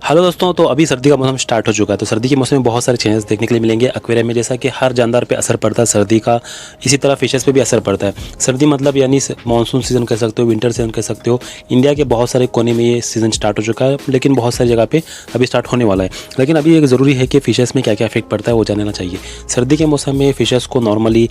Hello दोस्तों, तो अभी सर्दी का मौसम स्टार्ट हो चुका है। तो सर्दी के मौसम में बहुत सारे चेंजेस देखने के लिए मिलेंगे एक्वेरियम में। जैसा कि हर जानदार पे असर पड़ता है सर्दी का, इसी तरह फिशेस पे भी असर पड़ता है। सर्दी मतलब यानी मानसून सीज़न कह सकते हो, विंटर सीज़न कह सकते हो। इंडिया के बहुत सारे कोने में ये सीज़न स्टार्ट हो चुका है, लेकिन बहुत सारी जगह पे अभी स्टार्ट होने वाला है। लेकिन अभी एक ज़रूरी है कि फिशेस में क्या क्या इफेक्ट पड़ता है वो जानना चाहिए। सर्दी के मौसम में फिशेस को नॉर्मली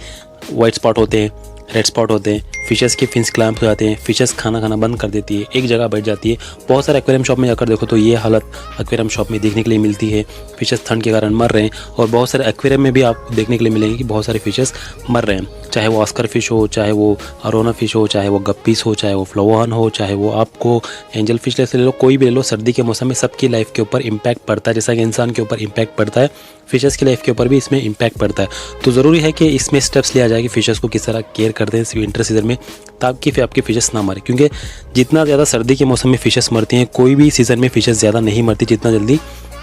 वाइट स्पॉट होते हैं, रेड स्पॉट होते हैं, फिशेस के फिन्स क्लैम्प हो जाते हैं, फिशेस खाना खाना बंद कर देती है, एक जगह बैठ जाती है। बहुत सारे एक्वेरियम शॉप में जाकर देखो तो ये हालत एक्वेरियम शॉप में देखने के लिए मिलती है। फिशेस ठंड के कारण मर रहे हैं, और बहुत सारे एक्वेरियम में भी आपको देखने के लिए मिलेंगे कि बहुत सारे फिशेस मर रहे हैं। चाहे वो ऑस्कर फिश हो, चाहे वो अरोना फिश हो, चाहे वो गप्पीस हो, चाहे वो फ्लोवान हो, चाहे वो आपको एंजल फिश ले लो, कोई भी ले लो। सर्दी के मौसम में सबकी लाइफ के ऊपर इम्पैक्ट पड़ता है। जैसा कि इंसान के ऊपर इम्पैक्ट पड़ता है, फिशेस की लाइफ के ऊपर भी इसमें इम्पैक्ट पड़ता है। तो ज़रूरी है कि इसमें स्टेप्स लिया जाए कि फिशेस को किस तरह केयर करते हैं विंटर सीजन में, ताकि फिर आपकी फिशेस ना मरे। क्योंकि जितना ज़्यादा सर्दी के मौसम में फिशेस मरती हैं, कोई भी सीज़न में फिशेस ज़्यादा नहीं मरती जितना जल्दी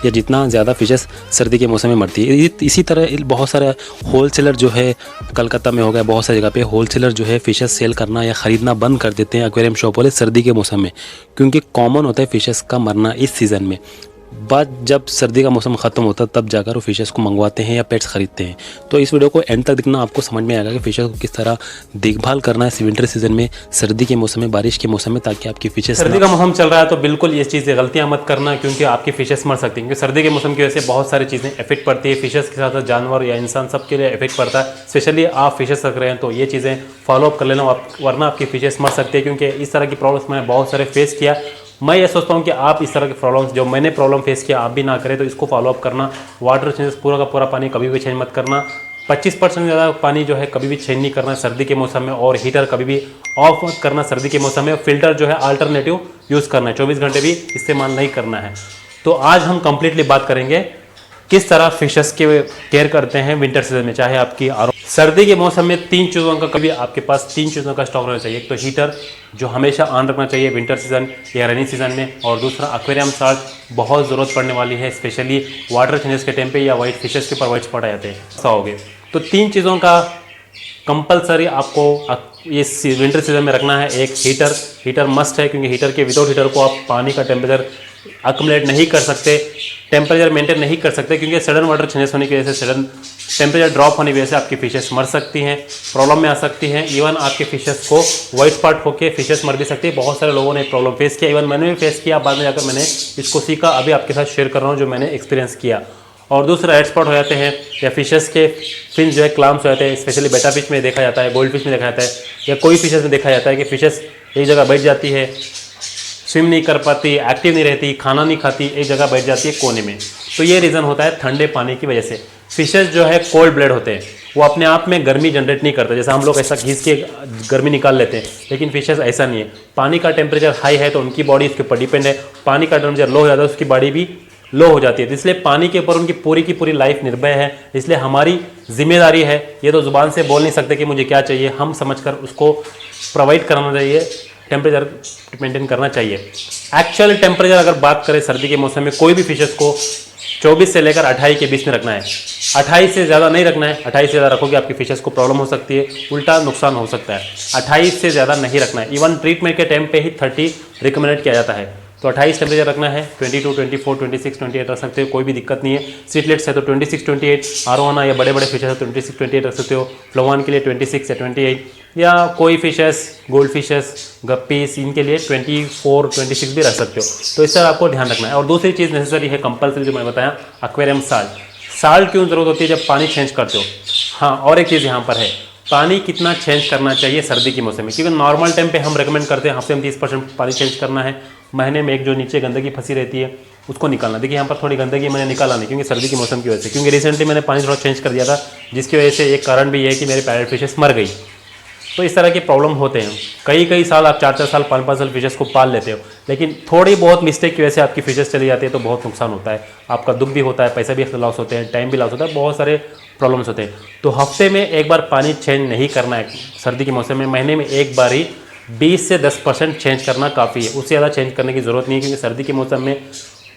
या जितना ज़्यादा फिशेस सर्दी के मौसम में मरती है। इसी तरह बहुत सारे होलसेलर जो है, कलकत्ता में हो गया, बहुत सारी जगह पे होलसेलर जो है फिशेस सेल करना या ख़रीदना बंद कर देते हैं एक्वेरियम शॉप वाले सर्दी के मौसम में। क्योंकि कॉमन होता है फिशेस का मरना इस सीज़न में। बाद जब सर्दी का मौसम ख़त्म होता है तब जाकर वो फिशेस को मंगवाते हैं या पेट्स ख़रीदते हैं। तो इस वीडियो को एंड तक देखना, आपको समझ में आएगा कि फिशेस को किस तरह देखभाल करना है इस विंटर सीजन में, सर्दी के मौसम में, बारिश के मौसम में, ताकि आपकी फिशेस। सर्दी का मौसम चल रहा है तो बिल्कुल ये चीज़ें गलतियां मत करना, क्योंकि आपकी फिशेस मर सकती हैं। क्योंकि सर्दी के मौसम की वजह से बहुत सारी चीज़ें इफेक्ट पड़ती है, फिशेस के साथ जानवर या इंसान सबके लिए इफेक्ट पड़ता है। स्पेशली आप फिशेस रख रहे हैं तो ये चीज़ें फॉलोअप कर लेना, वरना आपकी फिशेस मर सकती है। क्योंकि इस तरह की प्रॉब्लम्स मैंने बहुत सारे फेस किया। मैं ये सोचता हूँ कि आप इस तरह के प्रॉब्लम्स जो मैंने प्रॉब्लम फेस किया आप भी ना करें, तो इसको फॉलोअप करना। वाटर चेंजेस, पूरा का पूरा पानी कभी भी चेंज मत करना। 25% ज़्यादा पानी जो है कभी भी चेंज नहीं करना सर्दी के मौसम में, और हीटर कभी भी ऑफ मत करना सर्दी के मौसम में। फिल्टर जो है अल्टरनेटिव यूज़ करना है, 24 घंटे भी इस्तेमाल नहीं करना है। तो आज हम कंप्लीटली बात करेंगे किस तरह फिशेस के केयर करते हैं विंटर सीजन में। चाहे आपकी सर्दी के मौसम में 3 चीज़ों का कभी आपके पास 3 चीज़ों का स्टॉक रहना चाहिए। एक तो हीटर जो हमेशा ऑन रखना चाहिए विंटर सीजन या रेनी सीजन में, और दूसरा एक्वेरियम साल्ट बहुत ज़रूरत पड़ने वाली है, स्पेशली वाटर चेंजेस के टाइम पे या वाइट फिशेस के ऊपर वाइट स्पॉट आ जाते हैं, ऐसा हो गए। तो 3 चीज़ों का कंपलसरी आपको इस विंटर सीजन में रखना है। एक हीटर मस्ट है, क्योंकि हीटर के विदाउट हीटर को आप पानी का टेम्परेचर अक्यूमुलेट नहीं कर सकते, टेम्परेचर मेंटेन नहीं कर सकते। क्योंकि सडन वाटर चेंजेस होने की वजह से, सडन टेम्परेचर ड्रॉप होने की वजह से आपकी फिशेस मर सकती हैं, प्रॉब्लम में आ सकती हैं। इवन आपके फिशेस को वाइट स्पॉट होकर फिशेस मर भी सकती है। बहुत सारे लोगों ने प्रॉब्लम फेस किया, इवन मैंने भी फेस किया। बाद में जाकर मैंने इसको सीखा, अभी आपके साथ शेयर कर रहा हूँ जो मैंने एक्सपीरियंस किया। और दूसरा रेड स्पॉट हो जाते हैं, या फिशेस के फिन जो है क्लैम्प्स हो जाते हैं। स्पेशली बेटा फिश में देखा जाता है, गोल्ड फिश में देखा जाता है, या कोई फिशेस में देखा जाता है कि फिशेस एक जगह बैठ जाती है, स्विम नहीं कर पाती, एक्टिव नहीं रहती, खाना नहीं खाती, एक जगह बैठ जाती है कोने में। तो ये रीज़न होता है ठंडे पानी की वजह से। फिशेस जो है कोल्ड ब्लड होते हैं, वो अपने आप में गर्मी जनरेट नहीं करते। जैसे हम लोग ऐसा घिस के गर्मी निकाल लेते हैं, लेकिन फिशेस ऐसा नहीं है। पानी का टेम्परेचर हाई है तो उनकी बॉडी इसके ऊपर डिपेंड है, पानी का टेम्परेचर लो हो जाता है उसकी बॉडी भी लो हो जाती है। इसलिए पानी के ऊपर उनकी पूरी की पूरी लाइफ निर्भर है। इसलिए हमारी जिम्मेदारी है, ये तो ज़ुबान से बोल नहीं सकते कि मुझे क्या चाहिए, हम समझकर उसको प्रोवाइड करना चाहिए, टेम्परेचर मेंटेन करना चाहिए। एक्चुअल टेम्परेचर अगर बात करें सर्दी के मौसम में, कोई भी फिशेस को 24 से लेकर 28 के बीच में रखना है। 28 से ज़्यादा नहीं रखना है। 28 से ज़्यादा रखोगे आपकी फिशेस को प्रॉब्लम हो सकती है, उल्टा नुकसान हो सकता है। 28 से ज़्यादा नहीं रखना है। इवन ट्रीटमेंट के टाइम पे ही 30 रिकमेंडेड किया जाता है। तो 28 टेम्परेचर रखना है। 22, 24, 26, 28 रख सकते हो, कोई भी दिक्कत नहीं है। सीटलेट्स है तो 26, 28, आरोना या बड़े बड़े फिशेस है 26, 28 रख सकते हो। फ्लोवान के लिए 26 या 28, या कोई फिशेस, गोल्ड फिशेस, गप्पीस, इनके लिए 24, 26 भी रख सकते हो। तो इस तरह आपको ध्यान रखना है। और दूसरी चीज़ नेसेसरी है कंपल्सरी जो मैं बताया, एक्वेरियम साल्ट क्यों ज़रूरत होती है जब पानी चेंज करते हो। हाँ, और एक चीज़ यहाँ पर है, पानी कितना चेंज करना चाहिए सर्दी के मौसम में। क्योंकि नॉर्मल टाइम पे हम रेकमेंड करते हैं हफ्ते में 30% पानी चेंज करना है। महीने में एक जो नीचे गंदगी फंसी रहती है उसको निकालना। देखिए यहाँ पर थोड़ी गंदगी मैंने निकाला नहीं, क्योंकि सर्दी के मौसम की वजह से, क्योंकि रिसेंटली मैंने पानी थोड़ा चेंज कर दिया था, जिसकी वजह से एक कारण भी ये है कि मेरे पैरेट फिशेस मर गई। तो इस तरह के प्रॉब्लम होते हैं। कई साल आप 4 साल 5 साल फिशेस को पाल लेते हो, लेकिन थोड़ी बहुत मिस्टेक की वजह से आपकी फिशेस चली जाती है तो बहुत नुकसान होता है। आपका दुख भी होता है, पैसा भी लॉस होते हैं, टाइम भी लॉस होता है, बहुत सारे प्रॉब्लम्स होते हैं। तो हफ्ते में एक बार पानी चेंज नहीं करना है सर्दी के मौसम में। महीने में एक बार ही 20 से 10% चेंज करना काफ़ी है, उससे ज़्यादा चेंज करने की ज़रूरत नहीं है। क्योंकि सर्दी के मौसम में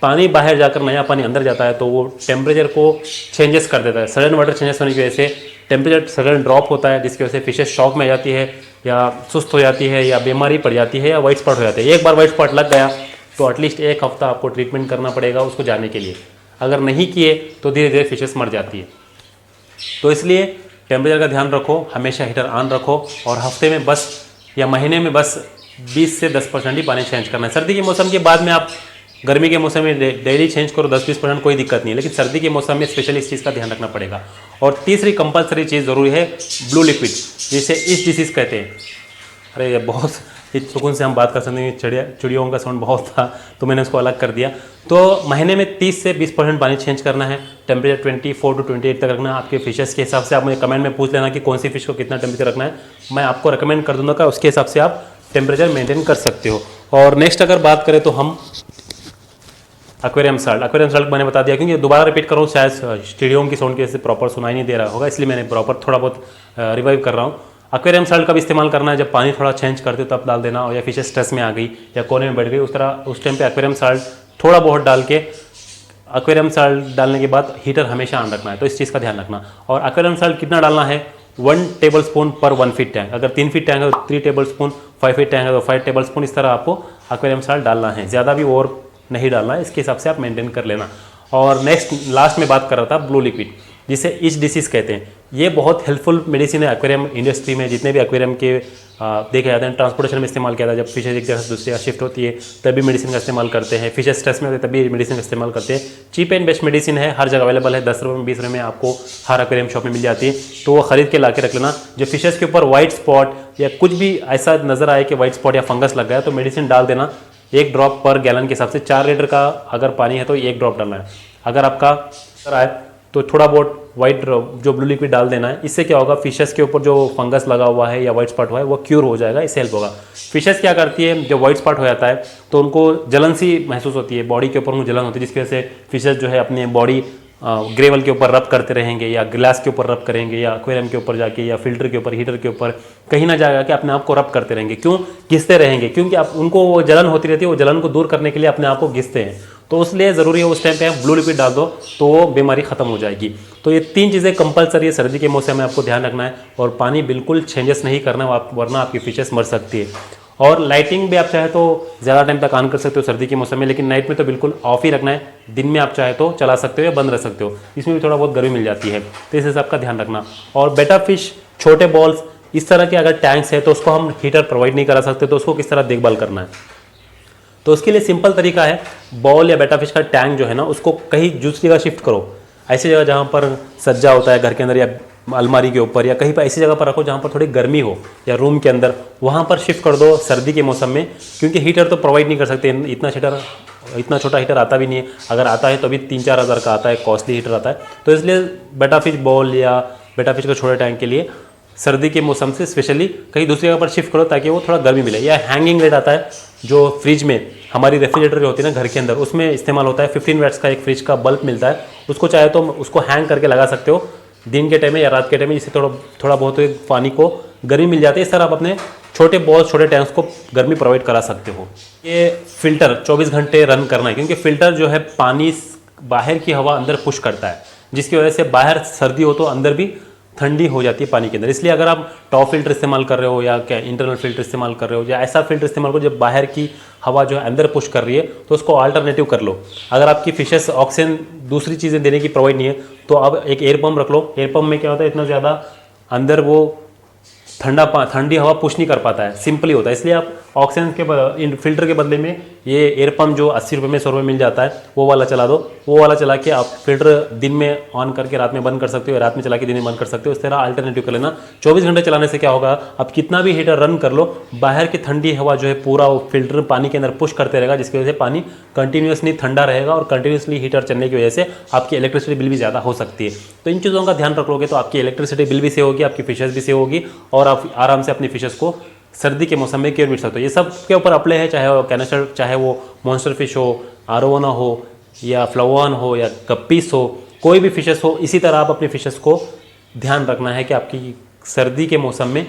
पानी बाहर जाकर नया पानी अंदर जाता है तो वो टेम्परेचर को चेंजेस कर देता है। सडन वाटर चेंजेस होने की वजह से टेम्परेचर सडन ड्रॉप होता है, जिसकी वजह से फिशेस शॉक में आ जाती है, या सुस्त हो जाती है, या बीमारी पड़ जाती है, या वाइट स्पॉट हो जाती है। एक बार वाइट स्पॉट लग गया तो एटलीस्ट एक हफ्ता आपको ट्रीटमेंट करना पड़ेगा उसको जाने के लिए। अगर नहीं किए तो धीरे धीरे फिशेस मर जाती है। तो इसलिए टेम्परेचर का ध्यान रखो, हमेशा हीटर ऑन रखो, और हफ्ते में बस या महीने में बस 20 से 10% ही पानी चेंज करना है। सर्दी के मौसम के बाद में आप गर्मी के मौसम में डेली चेंज करो 10-20%, कोई दिक्कत नहीं है, लेकिन सर्दी के मौसम में स्पेशली इस चीज़ का ध्यान रखना पड़ेगा। और तीसरी कंपलसरी चीज़ ज़रूरी है ब्लू लिक्विड, जिसे इस डिसीज़ कहते हैं। अरे ये बहुत इस सुकून से हम बात कर सकते हैं, चिड़ियों का साउंड बहुत था तो मैंने उसको अलग कर दिया। तो महीने में 30 से 20% पानी चेंज करना है, टेम्परेचर 24 to 28 तक रखना है। आपके फिशेस के हिसाब से आप मुझे कमेंट में पूछ लेना कि कौन सी फिश को कितना टेम्परेचर रखना है, मैं आपको रिकमेंड कर दूंगा, उसके हिसाब से आप टेम्परेचर मेंटेन कर सकते हो। और नेक्स्ट अगर बात करें तो हम एक्वेरियम साल्ट मैंने बता दिया, क्योंकि दोबारा रिपीट कर रहा हूँ, शायद चिड़ियों की साउंड की वजह से प्रॉपर सुनाई नहीं दे रहा होगा, इसलिए मैंने प्रॉपर थोड़ा बहुत रिवाइव कर रहा हूँ। एक्वेरियम साल्ट का भी इस्तेमाल करना है, जब पानी थोड़ा चेंज करते हो तब डाल देना, और या फिशेस स्ट्रेस में आ गई या कोने में बैठ गई उस टाइम पे एक्वेरियम साल्ट थोड़ा बहुत डाल के, एक्वेरियम साल्ट डालने के बाद हीटर हमेशा ऑन रखना है। तो इस चीज़ का ध्यान रखना। और एक्वेरियम साल्ट कितना डालना है, 1 टेबल स्पून पर 1 फीट टैंक। अगर 3 फीट टैंक है तो 3 टेबल स्पून, 5 फीट टैंक है तो 5 टेबल स्पून, इस तरह आपको एक्वेरियम साल्ट डालना है, ज़्यादा भी और नहीं डालना है, इसके हिसाब से आप मेंटेन कर लेना। और नेक्स्ट लास्ट में बात कर रहा था ब्लू लिक्विड, जिसे इच डिसीज़ कहते हैं। ये बहुत हेल्पफुल मेडिसिन है एक्वेरियम इंडस्ट्री में। जितने भी एक्वेरियम के देखे जाते हैं, ट्रांसपोर्टेशन में इस्तेमाल किया जाता है, जब फिशेज एक जगह से दूसरी जगह शिफ्ट होती है तभी मेडिसिन का इस्तेमाल करते हैं। फिशेज स्ट्रेस में होते हैं तभी मेडिसिन का इस्तेमाल करते हैं। चीप एंड बेस्ट मेडिसिन है, हर जगह अवेलेबल है, 10 रुपये में 20 रुपये में आपको हर एक्वेरियम शॉप में मिल जाती है। तो वो खरीद के ला के रख लेना। जो फिशेज के ऊपर वाइट स्पॉट या कुछ भी ऐसा नजर आए कि वाइट स्पॉट या फंगस लग गया तो मेडिसिन डाल देना, 1 ड्रॉप पर गैलन के हिसाब से। 4 लीटर का अगर पानी है तो 1 ड्रॉप डालना है। अगर आपका आए तो थोड़ा बहुत वाइट जो ब्लू लिक्विड डाल देना है। इससे क्या होगा, फिशेस के ऊपर जो फंगस लगा हुआ है या वाइट स्पॉट हुआ है वो क्यूर हो जाएगा, इससे हेल्प होगा। फिशेस क्या करती है, जब वाइट स्पॉट हो जाता है तो उनको जलन सी महसूस होती है, बॉडी के ऊपर उनको जलन होती है, जिसकी वजह से फिशेस जो है अपने बॉडी ग्रेवल के ऊपर रब करते रहेंगे या ग्लास के ऊपर रब करेंगे या एक्वेरियम के ऊपर जाके या फिल्टर के ऊपर, हीटर के ऊपर, कहीं ना जा के अपने आप को रब करते रहेंगे। क्यों घिसते रहेंगे? क्योंकि आप उनको वो जलन होती रहती है, वो जलन को दूर करने के लिए अपने आप को घिसते हैं। तो इसलिए ज़रूरी है उस टाइम पे आप ब्लू लिक्विड डाल दो तो वो बीमारी खत्म हो जाएगी। तो ये 3 चीज़ें कंपलसरी है सर्दी के मौसम में, आपको ध्यान रखना है। और पानी बिल्कुल चेंजेस नहीं करना, वरना आपकी फिशेस मर सकती है। और लाइटिंग भी आप चाहे तो ज़्यादा टाइम तक ऑन कर सकते हो सर्दी के मौसम में, लेकिन नाइट में तो बिल्कुल ऑफ ही रखना है। दिन में आप चाहे तो चला सकते हो या बंद रख सकते हो, इसमें भी थोड़ा बहुत गर्मी मिल जाती है, तो इस हिसाब का ध्यान रखना। और बेटा फिश, छोटे बॉल्स, इस तरह के अगर टैंक्स है तो उसको हम हीटर प्रोवाइड नहीं करा सकते, तो उसको किस तरह देखभाल करना है। तो उसके लिए सिंपल तरीका है, बॉल या बेटा फिश का टैंक जो है ना, उसको कहीं दूसरी जगह शिफ्ट करो। ऐसी जगह जहाँ पर सज्जा होता है घर के अंदर या अलमारी के ऊपर, या कहीं पर ऐसी जगह पर रखो जहाँ पर थोड़ी गर्मी हो, या रूम के अंदर, वहाँ पर शिफ्ट कर दो सर्दी के मौसम में। क्योंकि हीटर तो प्रोवाइड नहीं कर सकते, इतना छोटा हीटर आता भी नहीं है। अगर आता है तो अभी 3-4 हज़ार का आता है, कॉस्टली हीटर आता है। तो इसलिए बेटा फिश बॉल या बेटा फिश के छोटे टैंक के लिए सर्दी के मौसम से स्पेशली कहीं दूसरी जगह पर शिफ्ट करो ताकि वो थोड़ा गर्मी मिले। या हैंगिंग लाइट आता है जो फ्रिज में, हमारी रेफ्रिजरेटर जो होती है ना घर के अंदर, उसमें इस्तेमाल होता है। 15 वाट्स का एक फ्रिज का बल्ब मिलता है, उसको चाहे तो उसको हैंग करके लगा सकते हो दिन के टाइम में या रात के टाइम में, जिससे थोड़ा बहुत पानी को गर्मी मिल जाती है। इस तरह आप अपने छोटे बॉल्स, छोटे टैंक्स को गर्मी प्रोवाइड करा सकते हो। ये फिल्टर 24 घंटे रन करना है, क्योंकि फिल्टर जो है पानी, बाहर की हवा अंदर पुश करता है, जिसकी वजह से बाहर सर्दी हो तो अंदर भी ठंडी हो जाती है पानी के अंदर। इसलिए अगर आप टॉप फिल्टर इस्तेमाल कर रहे हो या क्या इंटरनल फिल्टर इस्तेमाल कर रहे हो या ऐसा फिल्टर इस्तेमाल करो जब बाहर की हवा जो है अंदर पुश कर रही है, तो उसको अल्टरनेटिव कर लो। अगर आपकी फिशेस ऑक्सीजन दूसरी चीज़ें देने की प्रोवाइड नहीं है तो आप एक एयर पंप रख लो। एयर पंप में क्या होता है, इतना ज़्यादा अंदर वो ठंडी हवा पुश नहीं कर पाता है, सिंपली होता है। इसलिए आप ऑक्सीजन के फिल्टर के बदले में ये एयर पंप जो 80 रुपये में 100 रुपये मिल जाता है, वो वाला चला दो। वो वाला चला के आप फिल्टर दिन में ऑन करके रात में बंद कर सकते हो, रात में चला के दिन में बंद कर सकते हो। इस तरह अल्टरनेटिव कर लेना। 24 घंटे चलाने से क्या होगा, आप कितना भी हीटर रन कर लो, बाहर की ठंडी हवा जो है पूरा वो फिल्टर पानी के अंदर पुश करते रहेगा, जिसकी वजह से पानी कंटिन्यूसली ठंडा रहेगा और कंटिन्यूसली हीटर चलने की वजह से आपकी इलेक्ट्रिसिटी बिल भी ज़्यादा हो सकती है। तो इन चीज़ों का ध्यान रख लोगे तो आपकी इलेक्ट्रिसिटी बिल भी सेव होगी, आपकी फिशेस भी सेव होगी और आप आराम से अपनी फिशेस को सर्दी के मौसम में केयर मिल सकते हो। ये सब के ऊपर अप्लाई है, चाहे वो कैनेस्टर, चाहे वो मॉन्स्टर फिश हो, आरोवाना हो या फ्लावन हो या गप्पीस हो, कोई भी फिशेस हो। इसी तरह आप अपनी फिशेस को ध्यान रखना है कि आपकी सर्दी के मौसम में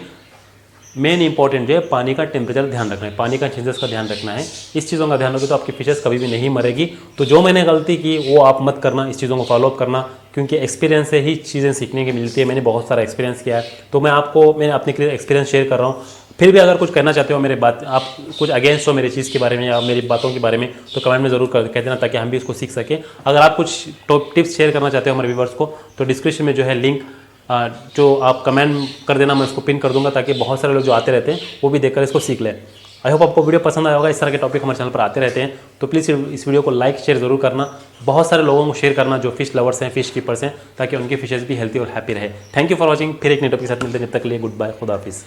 मेन इंपॉर्टेंट जो है पानी का टेम्परेचर ध्यान रखना है, पानी का चेंजेस का ध्यान रखना है। इस चीज़ों का ध्यान रखोगे तो आपकी फिशेस कभी भी नहीं मरेगी। तो जो मैंने गलती की वो आप मत करना, इस चीज़ों को फॉलोअप करना, क्योंकि एक्सपीरियंस से ही चीज़ें सीखने की मिलती है। मैंने बहुत सारा एक्सपीरियंस किया है, तो मैंने अपने एक्सपीरियंस शेयर कर रहा हूँ। फिर भी अगर कुछ कहना चाहते हो मेरे बात, आप कुछ अगेंस्ट हो मेरी चीज़ के बारे में या मेरी बातों के बारे में, तो कमेंट में ज़रूर कह देना ताकि हम भी इसको सीख सकें। अगर आप कुछ टॉप टिप्स शेयर करना चाहते हो हमारे व्यूवर्स को, तो डिस्क्रिप्शन में जो है लिंक जो आप कमेंट कर देना, मैं उसको पिन कर दूंगा ताकि बहुत सारे लोग जो आते रहते हैं वो भी देखकर इसको सीख लें। आई होप आपको वीडियो पसंद आया होगा। इस तरह के टॉपिक हमारे चैनल पर आते रहते हैं, तो प्लीज़ इस वीडियो को लाइक शेयर ज़रूर करना, बहुत सारे लोगों को शेयर करना जो फिश लवर्स हैं, फिश कीपर्स हैं, ताकि उनकी फिशेज़ भी हेल्थी और हैप्पी रहे। Thank you for watching. फिर एक नए टॉपिक के साथ मिलते हैं, जब तक के लिए गुड बाय, खुदा हाफिज़।